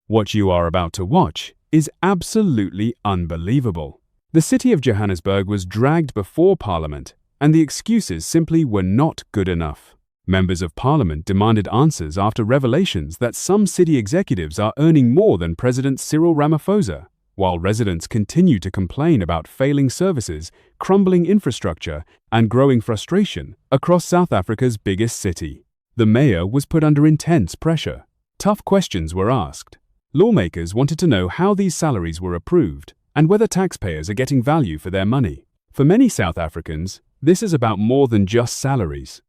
What you are about to watch is absolutely unbelievable. The city of Johannesburg was dragged before Parliament, and the excuses simply were not good enough. Members of Parliament demanded answers after revelations that some city executives are earning more than President Cyril Ramaphosa, while residents continue to complain about failing services, crumbling infrastructure, and growing frustration across South Africa's biggest city. The mayor was put under intense pressure. Tough questions were asked. Lawmakers wanted to know how these salaries were approved and whether taxpayers are getting value for their money. For many South Africans, this is about more than just salaries.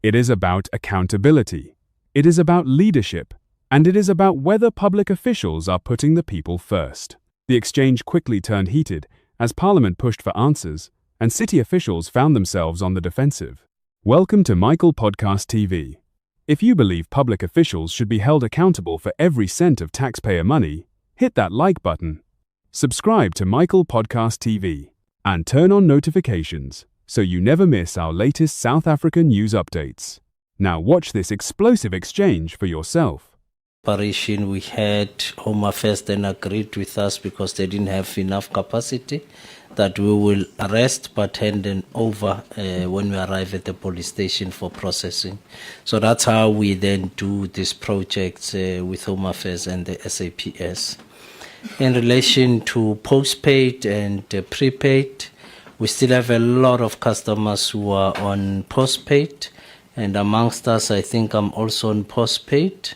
It is about accountability. It is about leadership. And it is about whether public officials are putting the people first. The exchange quickly turned heated as Parliament pushed for answers and city officials found themselves on the defensive. Welcome to Michael Podcast TV. If you believe public officials should be held accountable for every cent of taxpayer money, hit that like button. Subscribe to Michael Podcast TV and turn on notifications so you never miss our latest South African news updates. Now watch this explosive exchange for yourself. We had Home Affairs then agreed with us because they didn't have enough capacity that we will arrest but hand them over when we arrive at the police station for processing. So that's how we then do these projects with Home Affairs and the SAPS. In relation to postpaid and prepaid, we still have a lot of customers who are on postpaid, and amongst us, I think I'm also on postpaid.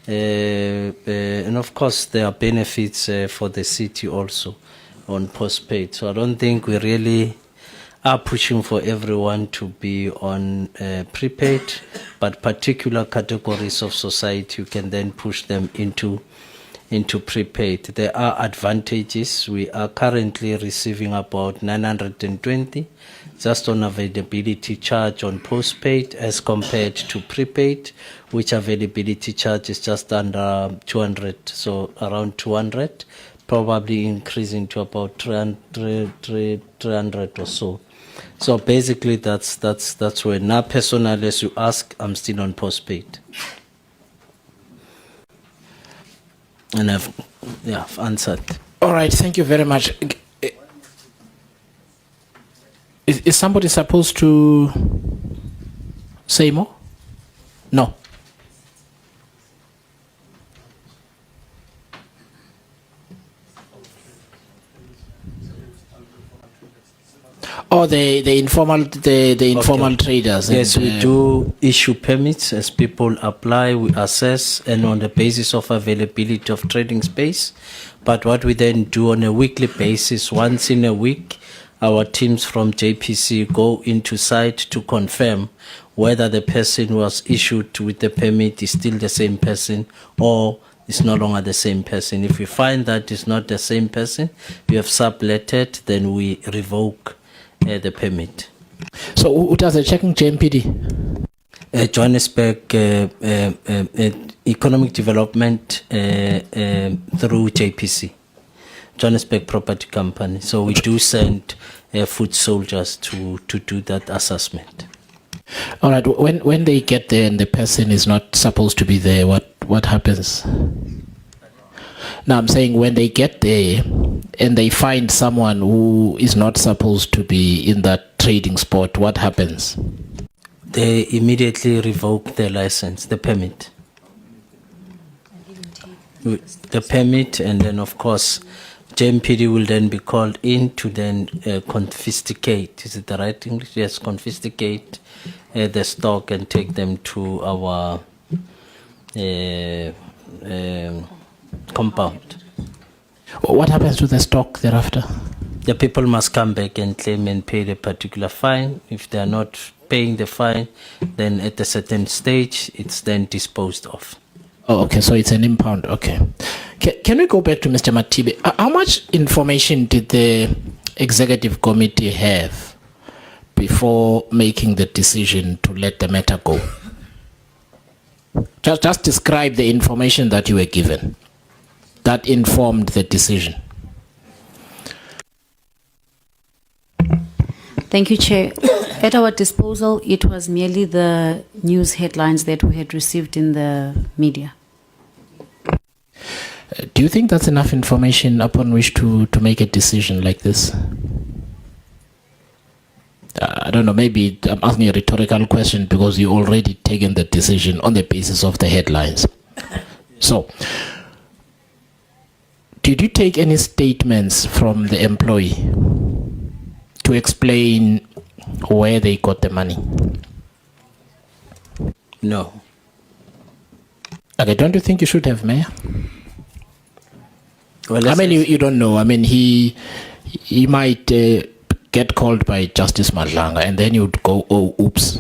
And of course, there are benefits for the city also on postpaid. So I don't think we really are pushing for everyone to be on prepaid, but particular categories of society, you can then push them into prepaid. There are advantages. We are currently receiving about 920 just on availability charge on postpaid as compared to prepaid, which availability charge is just under 200, so around 200, probably increasing to about 300 or so. So basically that's where now personally, as you ask, I'm still on postpaid. And I've answered. All right, thank you very much. Is somebody supposed to say more? No. Oh, the informal traders. Yes, we do issue permits as people apply. We assess and on the basis of availability of trading space. But what we then do on a weekly basis, once in a week, our teams from JPC go into site to confirm whether the person who was issued with the permit is still the same person or is no longer the same person. If we find that it's not the same person, we have subletted, then we revoke the permit. So who does the checking? JMPD? Johannesburg Economic Development through JPC, Johannesburg Property Company. So we do send foot soldiers to do that assessment. All right. When they get there and the person is not supposed to be there, what happens? Now I'm saying when they get there and they find someone who is not supposed to be in that trading spot, what happens? They immediately revoke their license, the permit. The permit, and then of course JMPD will then be called in to then confiscate. Is it the right English? Yes, confiscate the stock and take them to our compound. What happens to the stock thereafter? The people must come back and claim and pay the particular fine. If they are not paying the fine, then at a certain stage, it's then disposed of. Oh, okay. So it's an impound. Okay. Can we go back to Mr. Matibe? How much information did the executive committee have before making the decision to let the matter go? Just describe the information that you were given that informed the decision. Thank you, Chair. At our disposal, it was merely the news headlines that we had received in the media. Do you think that's enough information upon which to make a decision like this? I don't know, maybe I'm asking a rhetorical question because you already taken the decision on the basis of the headlines. So, did you take any statements from the employee to explain where they got the money? No. Okay, don't you think you should have, Mayor? Well, I mean, you don't know. I mean, he might get called by Justice Madlanga, and then you'd go, oh, oops.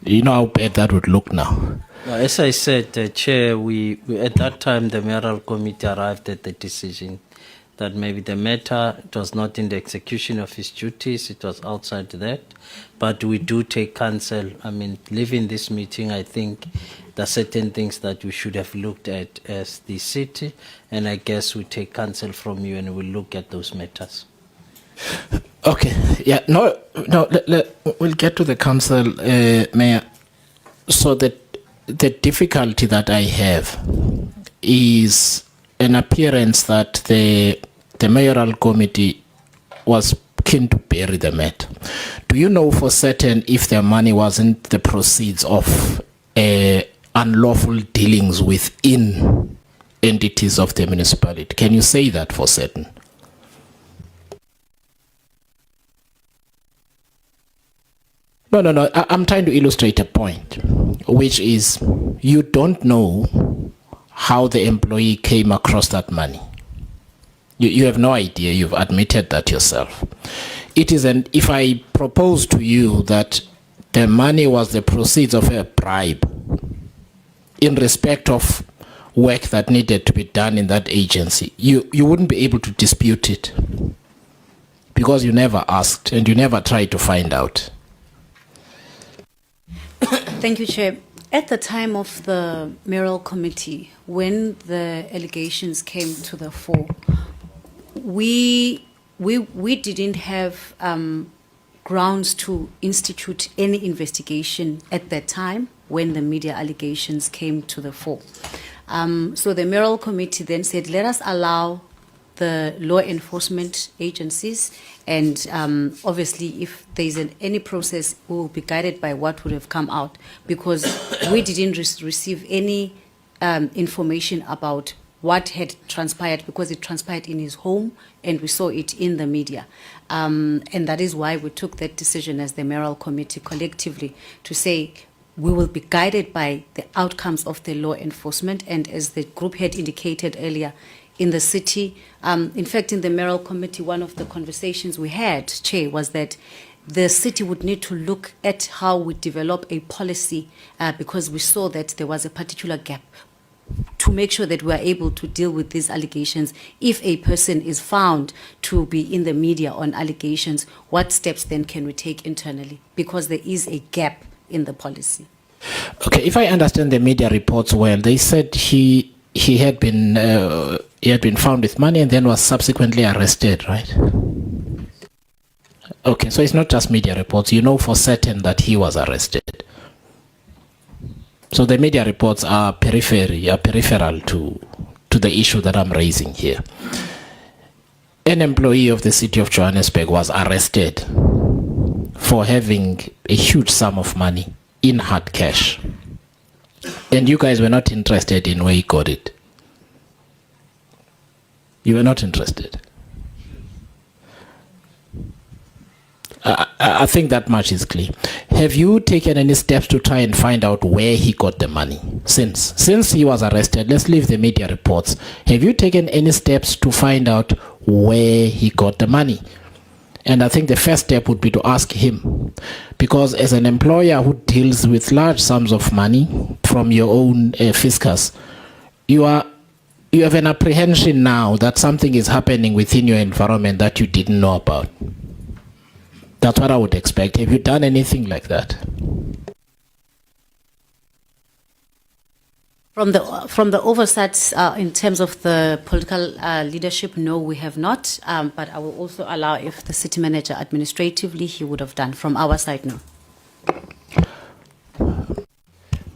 You know how bad that would look now. As I said, Chair, we at that time the mayoral committee arrived at the decision that maybe the matter, it was not in the execution of his duties, it was outside that. But we do take counsel. I mean, leaving this meeting, I think there are certain things that we should have looked at as the city, and I guess we take counsel from you and we'll look at those matters. Okay, yeah, no, we'll get to the council, Mayor. So the difficulty that I have is an appearance that the mayoral committee was keen to bury the matter. Do you know for certain if the money wasn't the proceeds of unlawful dealings within entities of the municipality? Can you say that for certain? No. I'm trying to illustrate a point, which is you don't know how the employee came across that money. You have no idea. You've admitted that yourself. It is if I propose to you that the money was the proceeds of a bribe in respect of work that needed to be done in that agency, you wouldn't be able to dispute it because you never asked and you never tried to find out. Thank you, Chair. At the time of the mayoral committee, when the allegations came to the fore, we didn't have grounds to institute any investigation at that time when the media allegations came to the fore. So the mayoral committee then said, let us allow the law enforcement agencies, and obviously if there's any process, we will be guided by what would have come out, because we didn't receive any information about what had transpired, because it transpired in his home and we saw it in the media. And that is why we took that decision as the mayoral committee collectively to say we will be guided by the outcomes of the law enforcement. And as the group had indicated earlier, in the city, in fact, in the mayoral committee, one of the conversations we had, Chair, was that the city would need to look at how we develop a policy because we saw that there was a particular gap to make sure that we are able to deal with these allegations. If a person is found to be in the media on allegations, what steps then can we take internally? Because there is a gap in the policy. Okay, if I understand the media reports well, they said he had been found with money and then was subsequently arrested, right? Okay, so it's not just media reports. You know for certain that he was arrested. So the media reports are peripheral to the issue that I'm raising here. An employee of the city of Johannesburg was arrested for having a huge sum of money in hard cash. And you guys were not interested in where he got it. You were not interested. I think that much is clear. Have you taken any steps to try and find out where he got the money? Since he was arrested, let's leave the media reports. Have you taken any steps to find out where he got the money? And I think the first step would be to ask him, because as an employer who deals with large sums of money from your own fiscus, you have an apprehension now that something is happening within your environment that you didn't know about. That's what I would expect. Have you done anything like that? From the oversight in terms of the political leadership, no, we have not. But I will also allow if the city manager administratively he would have done. From our side, no.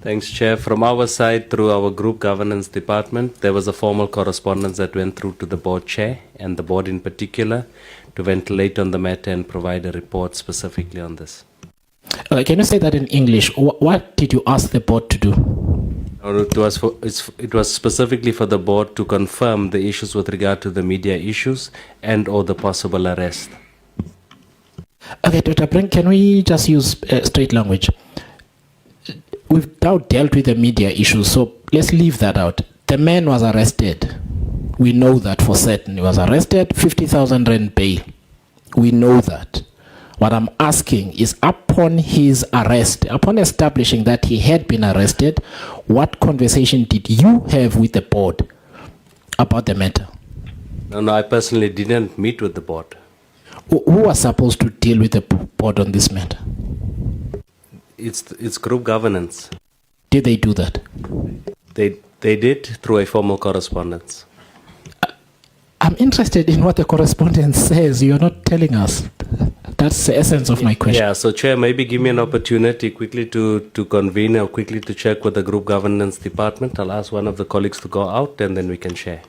Thanks, Chair. From our side, through our group governance department, there was a formal correspondence that went through to the board chair and the board in particular to ventilate on the matter and provide a report specifically on this. Can you say that in English? What did you ask the board to do? It was specifically for the board to confirm the issues with regard to the media issues and or the possible arrest. Okay, Dr. Brink, can we just use straight language? We've now dealt with the media issues, so let's leave that out. The man was arrested. We know that for certain. He was arrested, 50,000 rand bail. We know that. What I'm asking is, upon his arrest, upon establishing that he had been arrested, what conversation did you have with the board about the matter? No, I personally didn't meet with the board. Who was supposed to deal with the board on this matter? It's group governance. Did they do that? They did through a formal correspondence. I'm interested in what the correspondence says. You're not telling us. That's the essence of my question. Yeah, so Chair, maybe give me an opportunity quickly to convene or quickly to check with the group governance department. I'll ask one of the colleagues to go out and then we can share.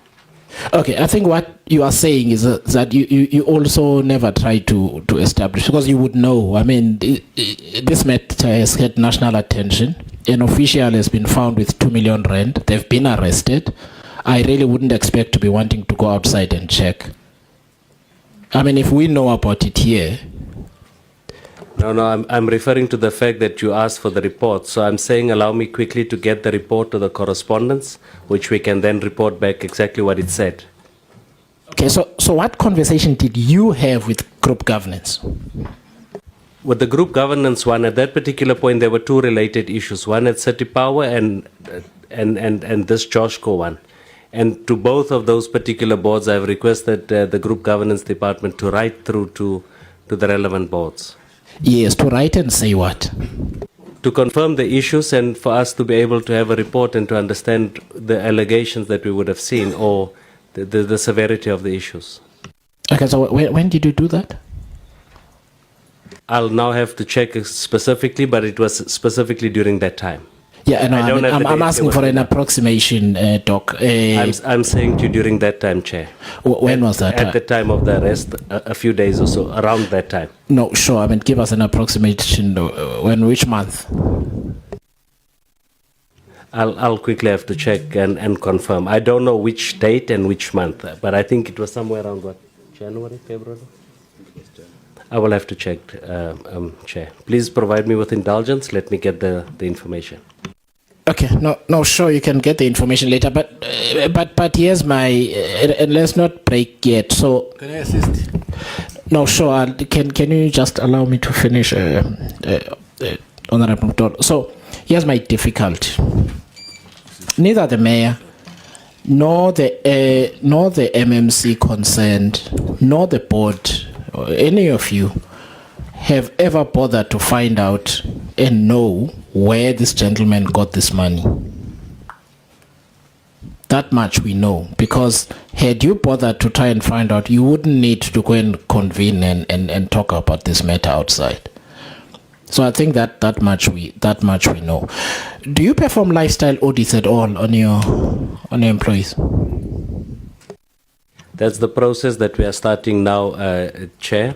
Okay, I think what you are saying is that you also never try to establish, because you would know. I mean, this matter has had national attention. An official has been found with 2 million rand. They've been arrested. I really wouldn't expect to be wanting to go outside and check. I mean, if we know about it here. No, I'm referring to the fact that you asked for the report. So I'm saying allow me quickly to get the report to the correspondence, which we can then report back exactly what it said. Okay, so what conversation did you have with group governance? With the group governance one, at that particular point, there were two related issues. One at City Power and this Joshco one. And to both of those particular boards, I've requested the group governance department to write through to the relevant boards. Yes, to write and say what? To confirm the issues and for us to be able to have a report and to understand the allegations that we would have seen or the severity of the issues. Okay, so when did you do that? I'll now have to check specifically, but it was specifically during that time. Yeah, and I'm asking for an approximation, Doc. I'm saying to you during that time, Chair. When was that? At the time of the arrest, a few days or so, around that time. No, sure. I mean, give us an approximation. Which month? I'll quickly have to check and confirm. I don't know which date and which month, but I think it was somewhere around what, January, February? I will have to check, Chair. Please provide me with indulgence. Let me get the information. Okay, no, sure, you can get the information later, but here's my, and let's not break yet. So can I assist? No, sure. Can you just allow me to finish, Honorable Doctor? So here's my difficulty. Neither the mayor, nor the MMC concerned, nor the board, or any of you have ever bothered to find out and know where this gentleman got this money. That much we know, because had you bothered to try and find out, you wouldn't need to go and convene and talk about this matter outside. So I think that much we know. Do you perform lifestyle audits at all on your employees? That's the process that we are starting now, Chair.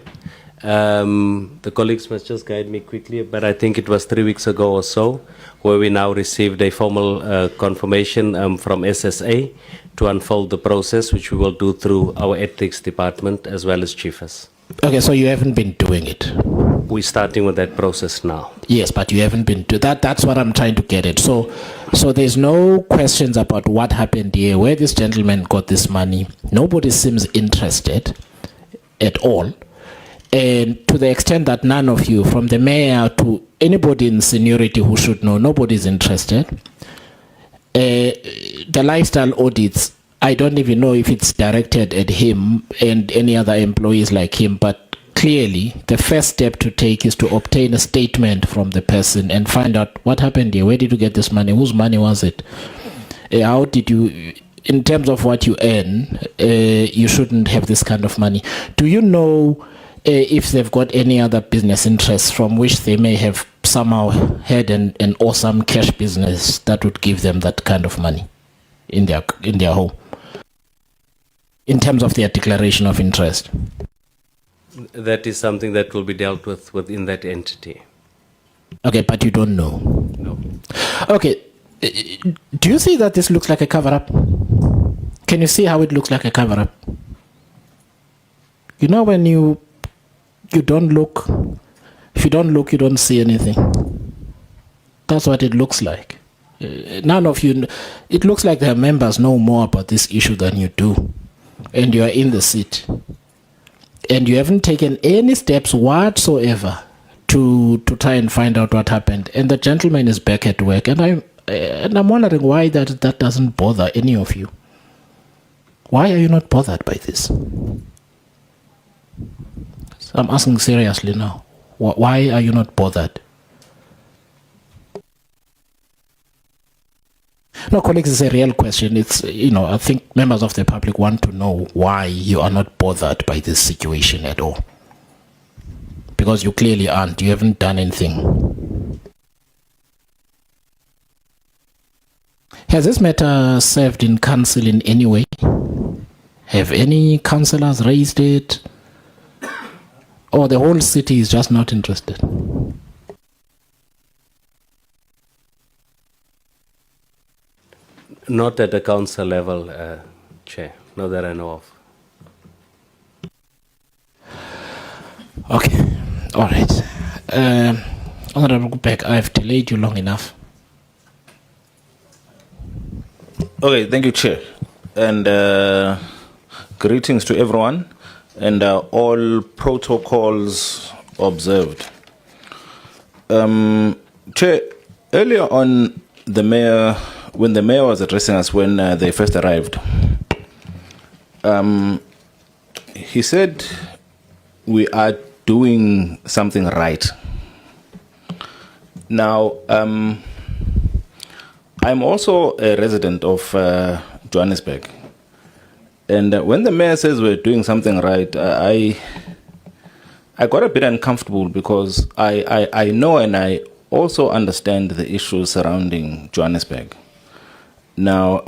The colleagues must just guide me quickly, but I think it was 3 weeks ago or so, where we now received a formal confirmation from SSA to unfold the process, which we will do through our ethics department as well as chiefers. Okay, so you haven't been doing it. We're starting with that process now. Yes, but you haven't been doing that. That's what I'm trying to get at. So there's no questions about what happened here, where this gentleman got this money. Nobody seems interested at all. And to the extent that none of you, from the mayor to anybody in seniority who should know, nobody's interested. The lifestyle audits, I don't even know if it's directed at him and any other employees like him, but clearly the first step to take is to obtain a statement from the person and find out what happened here. Where did you get this money? Whose money was it? How did you, in terms of what you earn, you shouldn't have this kind of money. Do you know if they've got any other business interests from which they may have somehow had an awesome cash business that would give them that kind of money in their home, in terms of their declaration of interest. That is something that will be dealt with within that entity. Okay, but you don't know. No. Okay, do you see that this looks like a cover-up? Can you see how it looks like a cover-up? You know when you don't look, if you don't look, you don't see anything. That's what it looks like. None of you, it looks like the members know more about this issue than you do. And you are in the seat. And you haven't taken any steps whatsoever to try and find out what happened. And the gentleman is back at work. And I'm wondering why that doesn't bother any of you. Why are you not bothered by this? I'm asking seriously now. Why are you not bothered? No, colleagues, it's a real question. It's, I think members of the public want to know why you are not bothered by this situation at all. Because you clearly aren't. You haven't done anything. Has this matter served in council in any way? Have any councillors raised it? Or the whole city is just not interested? Not at the council level, Chair, not that I know of. Okay, all right. Honorable Kupek, I've delayed you long enough. Okay, thank you, Chair. And greetings to everyone, and all protocols observed. Chair, earlier on, when the mayor was addressing us when they first arrived, he said we are doing something right. Now, I'm also a resident of Johannesburg. And when the mayor says we're doing something right, I got a bit uncomfortable because I know and I also understand the issues surrounding Johannesburg. Now,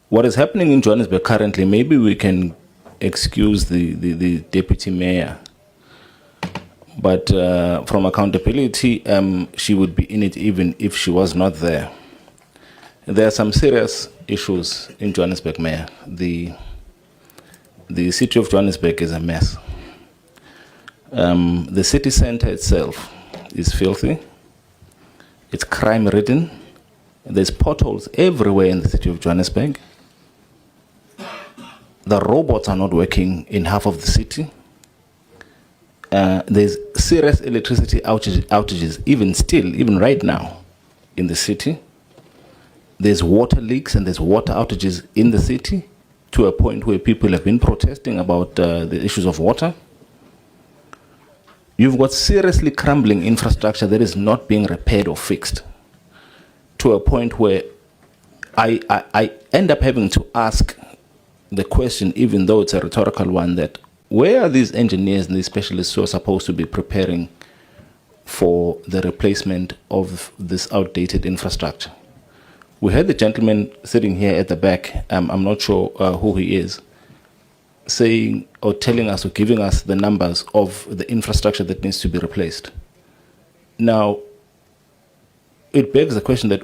what is happening in Johannesburg currently, maybe we can excuse the deputy mayor. But from accountability, she would be in it even if she was not there. There are some serious issues in Johannesburg, Mayor. The city of Johannesburg is a mess. The city center itself is filthy. It's crime-ridden. There's potholes everywhere in the city of Johannesburg. The robots are not working in half of the city. There's serious electricity outages, even right now, in the city. There's water leaks and there's water outages in the city to a point where people have been protesting about the issues of water. You've got seriously crumbling infrastructure that is not being repaired or fixed to a point where I end up having to ask the question, even though it's a rhetorical one, that where are these engineers and these specialists who are supposed to be preparing for the replacement of this outdated infrastructure? We heard the gentleman sitting here at the back, I'm not sure who he is, saying or telling us or giving us the numbers of the infrastructure that needs to be replaced. Now, it begs the question that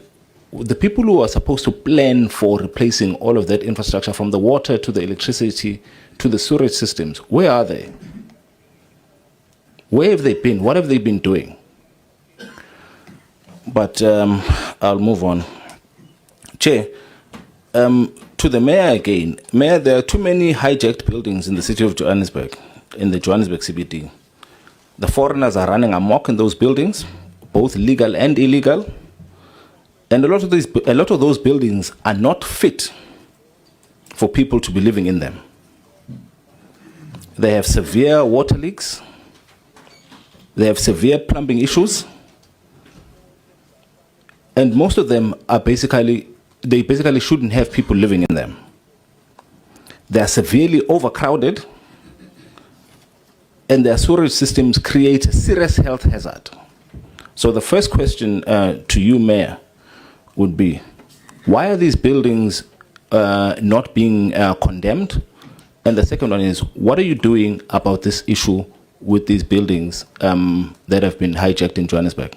the people who are supposed to plan for replacing all of that infrastructure, from the water to the electricity to the sewerage systems, where are they? Where have they been? What have they been doing? But I'll move on. Chair, to the mayor again. Mayor, there are too many hijacked buildings in the city of Johannesburg, in the Johannesburg CBD. The foreigners are running amok in those buildings, both legal and illegal. And a lot of those buildings are not fit for people to be living in them. They have severe water leaks. They have severe plumbing issues. And most of them are basically shouldn't have people living in them. They are severely overcrowded. and their sewerage systems create a serious health hazard. So the first question to you, Mayor, would be, why are these buildings not being condemned? And the second one is, what are you doing about this issue with these buildings that have been hijacked in Johannesburg?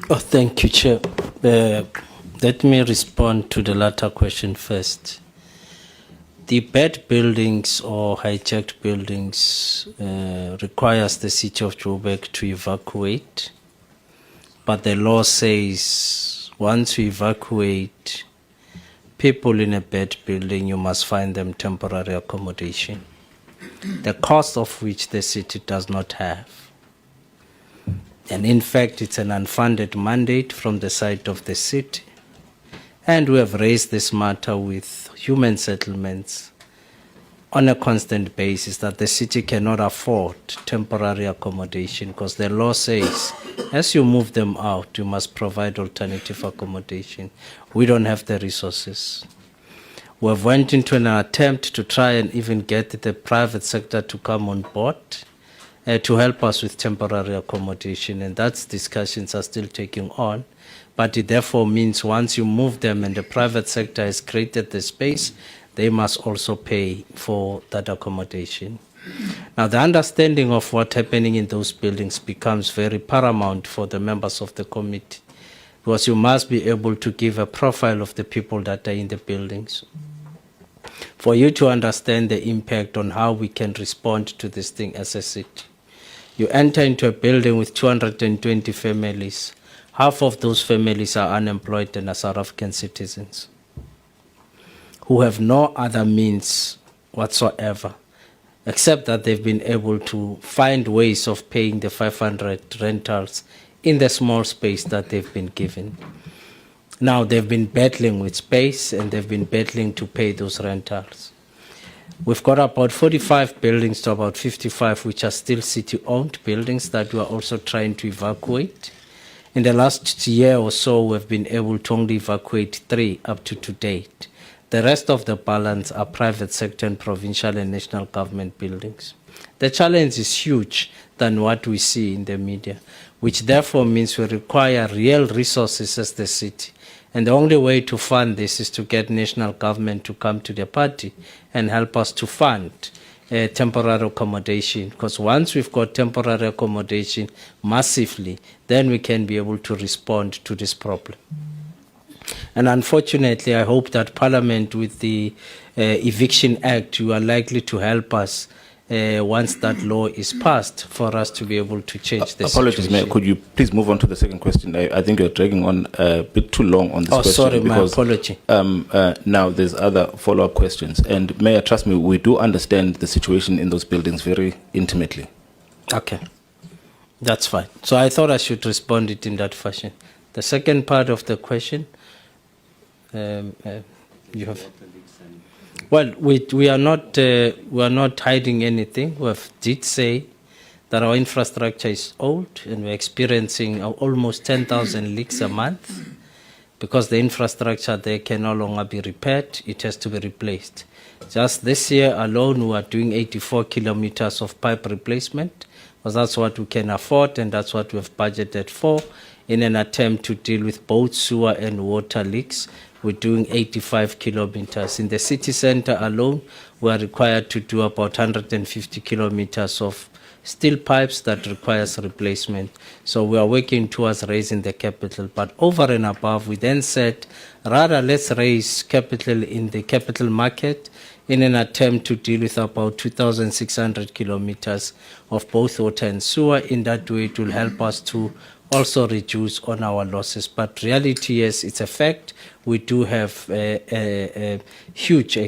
Oh, thank you, Chair. Let me respond to the latter question first. The bad buildings or hijacked buildings requires the city of Joburg to evacuate, but the law says once you evacuate people in a bad building, you must find them temporary accommodation, the cost of which the city does not have. And in fact, it's an unfunded mandate from the side of the city. And we have raised this matter with human settlements on a constant basis that the city cannot afford temporary accommodation because the law says as you move them out, you must provide alternative accommodation. We don't have the resources. We have went into an attempt to try and even get the private sector to come on board to help us with temporary accommodation, and that's discussions are still taking on. But it therefore means once you move them and the private sector has created the space, they must also pay for that accommodation. Now, the understanding of what's happening in those buildings becomes very paramount for the members of the committee, because you must be able to give a profile of the people that are in the buildings for you to understand the impact on how we can respond to this thing as a city. You enter into a building with 220 families. Half of those families are unemployed and are South African citizens who have no other means whatsoever, except that they've been able to find ways of paying the 500 rentals in the small space that they've been given. Now, they've been battling with space and they've been battling to pay those rentals. We've got about 45 buildings to about 55 which are still city-owned buildings that we are also trying to evacuate. In the last year or so, we've been able to only evacuate 3 up to date. The rest of the balance are private sector and provincial and national government buildings. The challenge is huge than what we see in the media, which therefore means we require real resources as the city. And the only way to fund this is to get national government to come to the party and help us to fund temporary accommodation. Because once we've got temporary accommodation massively, then we can be able to respond to this problem. And unfortunately, I hope that Parliament with the Eviction Act, you are likely to help us once that law is passed for us to be able to change the Apologies, situation. Mayor. Could you please move on to the second question? I think you're dragging on a bit too long on this question. Sorry, my because, apology. Now there's other follow-up questions. And Mayor, trust me, we do understand the situation in those buildings very intimately. Okay, that's fine. So I thought I should respond it in that fashion. The second part of the question, you have. Well, we are not hiding anything. We did say that our infrastructure is old and we're experiencing almost 10,000 leaks a month. Because the infrastructure there can no longer be repaired, it has to be replaced. Just this year alone, we are doing 84 kilometers of pipe replacement, because that's what we can afford and that's what we've budgeted for in an attempt to deal with both sewer and water leaks. We're doing 85 kilometers. In the city center alone, we are required to do about 150 kilometers of steel pipes that requires replacement. So we are working towards raising the capital. But over and above, we then said, rather let's raise capital in the capital market in an attempt to deal with about 2,600 kilometers of both water and sewer. In that way, it will help us to also reduce on our losses. But reality is, it's a fact, we do have huge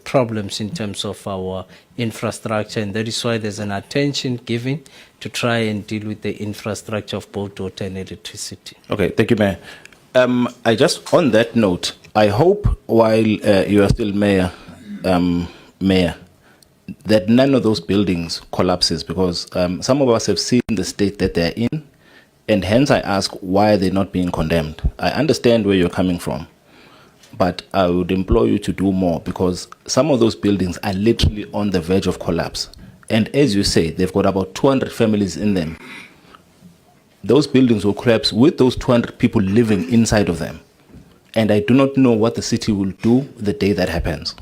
problems in terms of our infrastructure, and that is why there's an attention given to try and deal with the infrastructure of both water and electricity. Okay, thank you, Mayor. I just, on that note, I hope while you are still Mayor, that none of those buildings collapses, because some of us have seen the state that they're in, and hence I ask, why are they not being condemned? I understand where you're coming from, but I would implore you to do more, because some of those buildings are literally on the verge of collapse. And as you say, they've got about 200 families in them. Those buildings will collapse with those 200 people living inside of them. And I do not know what the city will do the day that happens.